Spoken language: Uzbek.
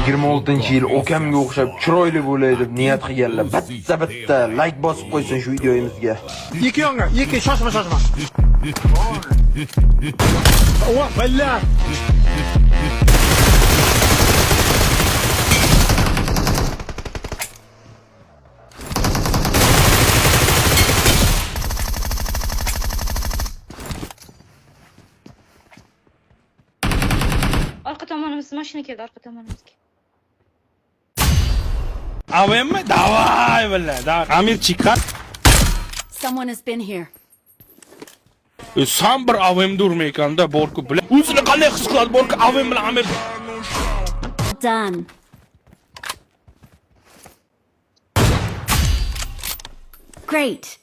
26-yil okamga o'xshab chiroyli bo'lay deb niyat qilganlar bitta like bosib qo'ysin shu videomizga. Ikki yonga, ikki shoshma. Voh, billah. Arka tomonimizga mashina keldi, arka tomonimizga. Avemmi? Davay billah. Amir chiqar. Someone has been here. Sam bir avem durmaykanda Borku bilan. O'zini qanday his qiladi Borku avem bilan Amir? Done. Great.